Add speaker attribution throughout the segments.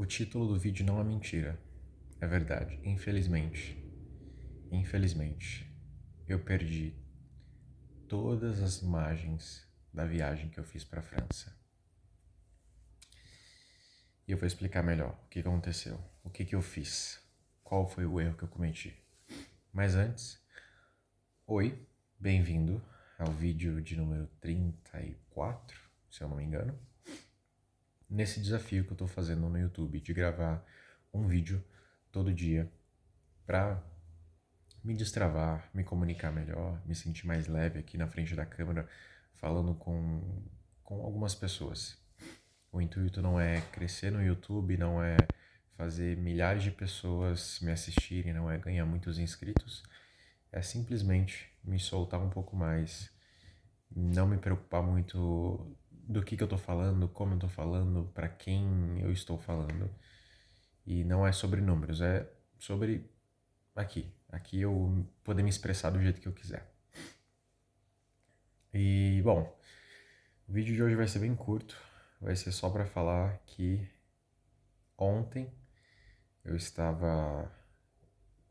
Speaker 1: O título do vídeo não é mentira, é verdade. Infelizmente, eu perdi todas as imagens da viagem que eu fiz para a França. E eu vou explicar melhor o que aconteceu, o que eu fiz, qual foi o erro que eu cometi. Mas antes, oi, bem-vindo ao vídeo de número 34, se eu não me engano. Nesse desafio que eu estou fazendo no YouTube de gravar um vídeo todo dia para me destravar, me comunicar melhor, me sentir mais leve aqui na frente da câmera, falando com algumas pessoas. O intuito não é crescer no YouTube, não é fazer milhares de pessoas me assistirem, não é ganhar muitos inscritos, é simplesmente me soltar um pouco mais, não me preocupar muito do que eu estou falando, como eu estou falando, para quem eu estou falando. E não é sobre números, é sobre aqui. Aqui eu poder me expressar do jeito que eu quiser. E, bom, o vídeo de hoje vai ser bem curto. Vai ser só para falar que ontem eu estava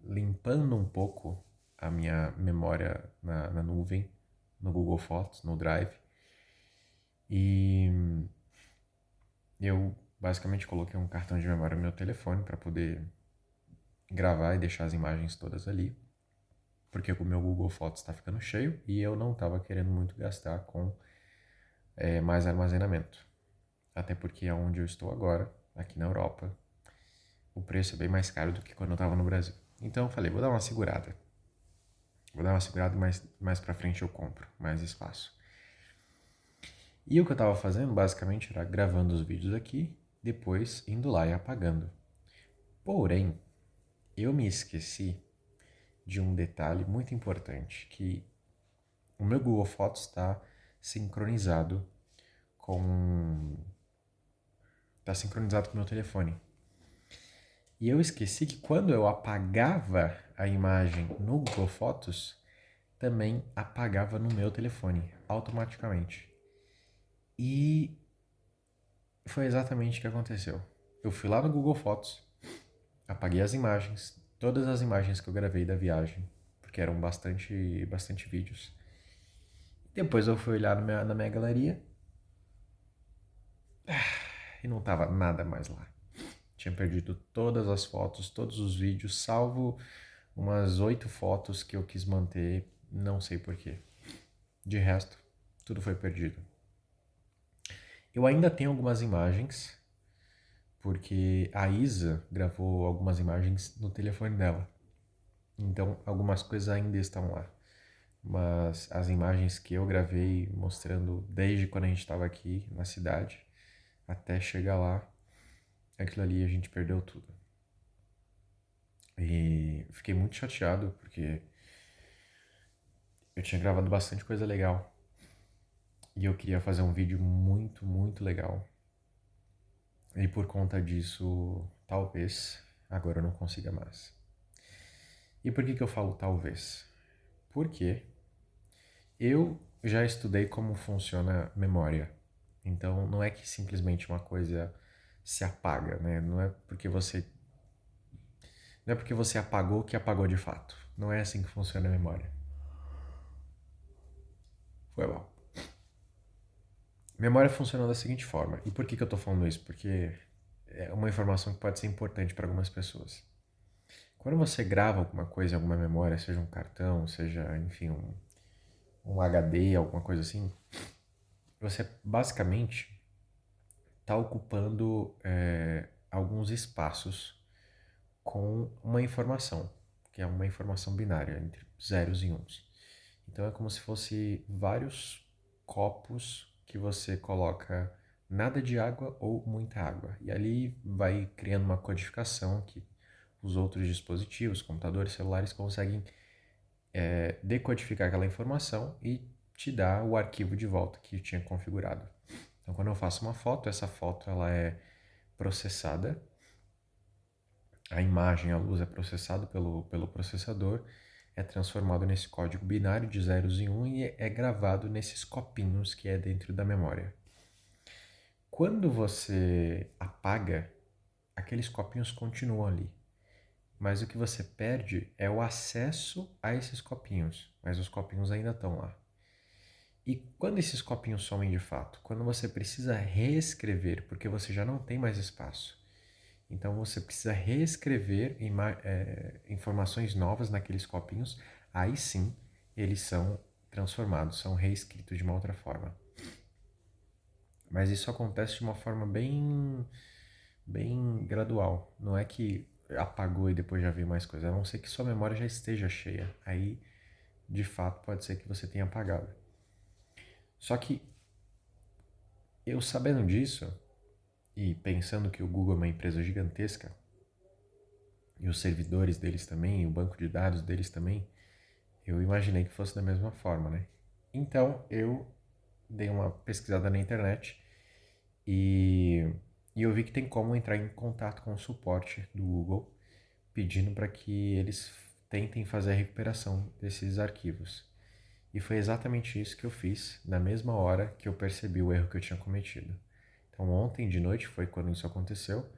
Speaker 1: limpando um pouco a minha memória na nuvem, no Google Fotos, no Drive. E eu basicamente coloquei um cartão de memória no meu telefone para poder gravar e deixar as imagens todas ali. Porque o meu Google Fotos está ficando cheio e eu não estava querendo muito gastar com mais armazenamento. Até porque aonde eu estou agora, aqui na Europa, o preço é bem mais caro do que quando eu estava no Brasil. Então eu falei, vou dar uma segurada. Vou dar uma segurada e mais pra frente eu compro mais espaço. E o que eu estava fazendo basicamente era gravando os vídeos aqui, depois indo lá e apagando. Porém, eu me esqueci de um detalhe muito importante, que o meu Google Fotos está sincronizado com o meu telefone. E eu esqueci que quando eu apagava a imagem no Google Fotos, também apagava no meu telefone, automaticamente. E foi exatamente o que aconteceu. Eu fui lá no Google Fotos, apaguei as imagens, todas as imagens que eu gravei da viagem, porque eram bastante vídeos. Depois eu fui olhar na minha galeria e não tava nada mais lá. Tinha perdido todas as fotos, todos os vídeos, salvo umas 8 fotos que eu quis manter, não sei porquê. De resto, tudo foi perdido. Eu ainda tenho algumas imagens, porque a Isa gravou algumas imagens no telefone dela. Então, algumas coisas ainda estão lá. Mas as imagens que eu gravei mostrando desde quando a gente estava aqui na cidade até chegar lá, aquilo ali a gente perdeu tudo. E fiquei muito chateado porque eu tinha gravado bastante coisa legal. E eu queria fazer um vídeo muito legal. E por conta disso, talvez agora eu não consiga mais. E por que eu falo talvez? Porque eu já estudei como funciona memória. Então não é que simplesmente uma coisa se apaga, né? Não é porque você apagou que apagou de fato. Não é assim que funciona a memória. Foi mal. Memória funciona da seguinte forma. E por que eu estou falando isso? Porque é uma informação que pode ser importante para algumas pessoas. Quando você grava alguma coisa em alguma memória, seja um cartão, seja, enfim, um HD, alguma coisa assim, você basicamente está ocupando alguns espaços com uma informação, que é uma informação binária, entre zeros e uns. Então é como se fosse vários copos que você coloca nada de água ou muita água. E ali vai criando uma codificação que os outros dispositivos, computadores, celulares, conseguem decodificar aquela informação e te dar o arquivo de volta que eu tinha configurado. Então, quando eu faço uma foto, essa foto ela é processada, a imagem, a luz é processada pelo processador, é transformado nesse código binário de zeros e um e é gravado nesses copinhos que é dentro da memória. Quando você apaga aqueles copinhos continuam ali. Mas o que você perde é o acesso a esses copinhos, mas os copinhos ainda estão lá. E quando esses copinhos somem de fato? Quando você precisa reescrever, porque você já não tem mais espaço. Então você precisa reescrever informações novas naqueles copinhos, aí sim eles são transformados, são reescritos de uma outra forma. Mas isso acontece de uma forma bem gradual. Não é que apagou e depois já veio mais coisa, a não ser que sua memória já esteja cheia. Aí, de fato, pode ser que você tenha apagado. Só que eu sabendo disso e pensando que o Google é uma empresa gigantesca e os servidores deles também, e o banco de dados deles também, eu imaginei que fosse da mesma forma, né? Então eu dei uma pesquisada na internet e eu vi que tem como entrar em contato com o suporte do Google pedindo para que eles tentem fazer a recuperação desses arquivos. E foi exatamente isso que eu fiz na mesma hora que eu percebi o erro que eu tinha cometido. Então, ontem de noite foi quando isso aconteceu.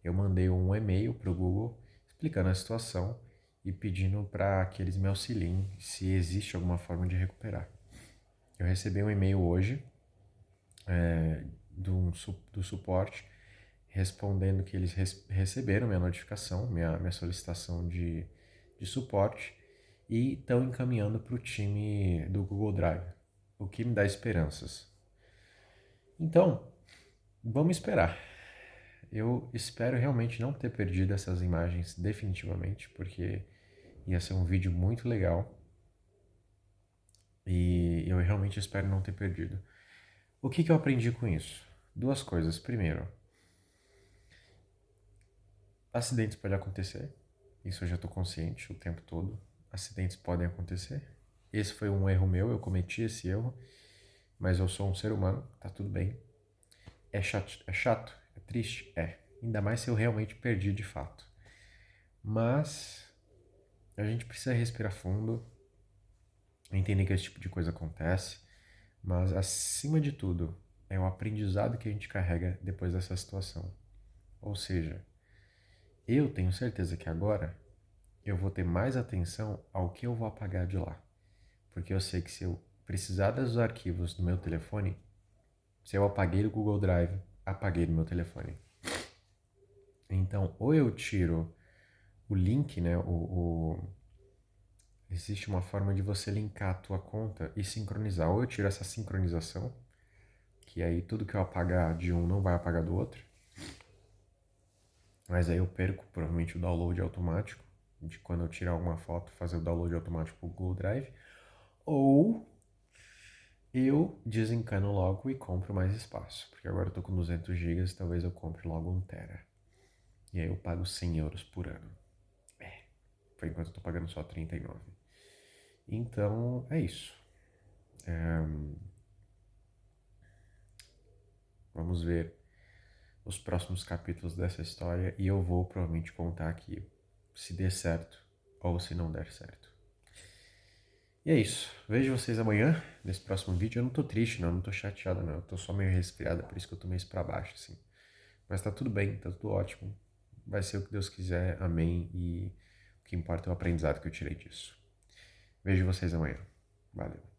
Speaker 1: Eu mandei um e-mail para o Google explicando a situação e pedindo para que eles me auxiliem se existe alguma forma de recuperar. Eu recebi um e-mail hoje do suporte respondendo que eles receberam minha notificação, minha solicitação de suporte e estão encaminhando para o time do Google Drive, o que me dá esperanças. Então, vamos esperar. Eu espero realmente não ter perdido essas imagens definitivamente, porque ia ser um vídeo muito legal e eu realmente espero não ter perdido. O que eu aprendi com isso? Duas coisas. Primeiro, acidentes podem acontecer, isso eu já estou consciente o tempo todo. Acidentes podem acontecer. Esse foi um erro meu, eu cometi esse erro, mas eu sou um ser humano, tá tudo bem. É chato? É triste? É. Ainda mais se eu realmente perdi de fato. Mas a gente precisa respirar fundo, entender que esse tipo de coisa acontece, mas acima de tudo, é o aprendizado que a gente carrega depois dessa situação. Ou seja, eu tenho certeza que agora eu vou ter mais atenção ao que eu vou apagar de lá. Porque eu sei que se eu precisar dos arquivos do meu telefone, se eu apaguei do Google Drive, apaguei do meu telefone. Então, ou eu tiro o link, né? Existe uma forma de você linkar a tua conta e sincronizar. Ou eu tiro essa sincronização, que aí tudo que eu apagar de um não vai apagar do outro. Mas aí eu perco provavelmente o download automático, de quando eu tirar alguma foto, fazer o download automático pro Google Drive. Ou eu desencano logo e compro mais espaço, porque agora eu tô com 200 GB, talvez eu compre logo 1 TB. E aí eu pago 100 euros por ano. Por enquanto eu tô pagando só 39. Então é isso. Vamos ver os próximos capítulos dessa história e eu vou provavelmente contar aqui se der certo ou se não der certo. E é isso. Vejo vocês amanhã nesse próximo vídeo. Eu não tô triste, não tô chateado, não. Eu tô só meio resfriado, por isso que eu tô meio pra baixo, assim. Mas tá tudo bem, tá tudo ótimo. Vai ser o que Deus quiser, amém. E o que importa é o aprendizado que eu tirei disso. Vejo vocês amanhã. Valeu.